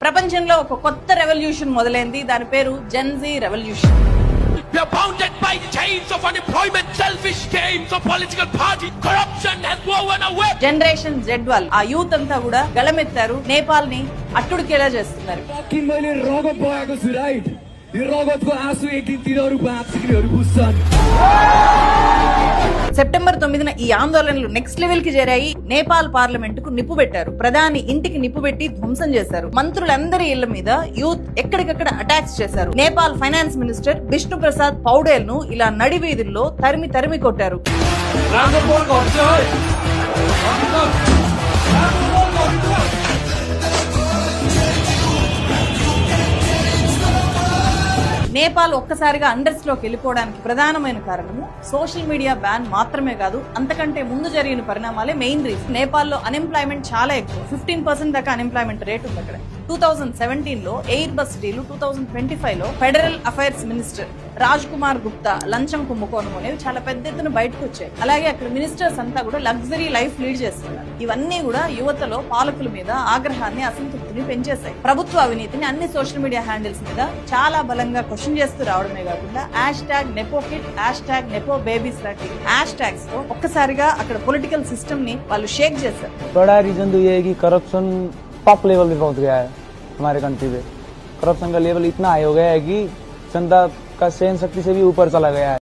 ప్రపంచంలో ఒక కొత్త రెవల్యూషన్ మొదలైంది. దాని పేరు Gen Z revolution. We are bounded by chains of unemployment, selfish games of political party, corruption has woven a web. Generation Z వాళ్ళు ఆ యూత్ అంతా కూడా గళమెత్తారు. నేపాల్ ని అట్టుడికేలా చేస్తున్నారు. मैले रगत बगाएको छु राइट यो रगतको आँसु एक दिन तिनीहरू बाँच्नेहरू बुझ्छन्। సెప్టెంబర్ 9న ఈ ఆందోళనలు నెక్స్ట్ లెవెల్ కి చేరాయి. నేపాల్ పార్లమెంట్ కు నిప్పు పెట్టారు. ప్రధాని ఇంటికి నిప్పు పెట్టి ధ్వంసం చేశారు. మంత్రులందరి ఇళ్ల మీద యూత్ ఎక్కడికక్కడ అటాక్స్ చేశారు. నేపాల్ ఫైనాన్స్ మినిస్టర్ విష్ణు ప్రసాద్ పౌడేల్ ను ఇలా నడి వీధుల్లో తరిమి తరిమి కొట్టారు. నేపాల్ ఒక్కసారిగా అండర్స్ లోకి వెళ్ళిపోవడానికి ప్రధానమైన కారణము సోషల్ మీడియా బ్యాన్ మాత్రమే కాదు, అంతకంటే ముందు జరిగిన పరిణామాలే మెయిన్ రీజన్. నేపాల్లో అన్ఎంప్లాయ్మెంట్ చాలా ఎక్కువ, 15% దాకా అన్ఎంప్లాయ్మెంట్ రేట్ ఉంది అక్కడ. 2017 లో ఎయిర్ బస్ డీలు, 2025 లో federal affairs minister Raj Kumar Gupta లంచం కుంభకోణం అనేవి చాలా పెద్ద ఎత్తున బయటకు వచ్చాయి. అలాగే అక్కడ మినిస్టర్స్ అంతా కూడా లగ్జరీ లైఫ్ లీడ్ చేస్తున్నారు. ఇవన్నీ కూడా యువతలో పాలకుల మీద ఆగ్రహాన్ని, అసంతృప్తిని పెంచేశాయి. ప్రభుత్వ అవినీతిని అన్ని సోషల్ మీడియా హ్యాండిల్స్ మీద చాలా బలంగా క్వశ్చన్ చేస్తూ రావడమే కాకుండా #నెపోకిట్, #నెపోబేబీస్ లాంటి హ్యాష్ ట్యాగ్స్ తో ఒక్కసారిగా అక్కడ పొలిటికల్ సిస్టమ్ ని వాళ్ళు షేక్ చేశారు. बड़ा रीजन तो ये है कि करप्शन टॉप लेवल पे पहुंच गया है हमारे कंट्री पे। करप्शन का लेवल इतना हाई हो गया है कि जनता का सहन शक्ति से भी ऊपर चला गया है।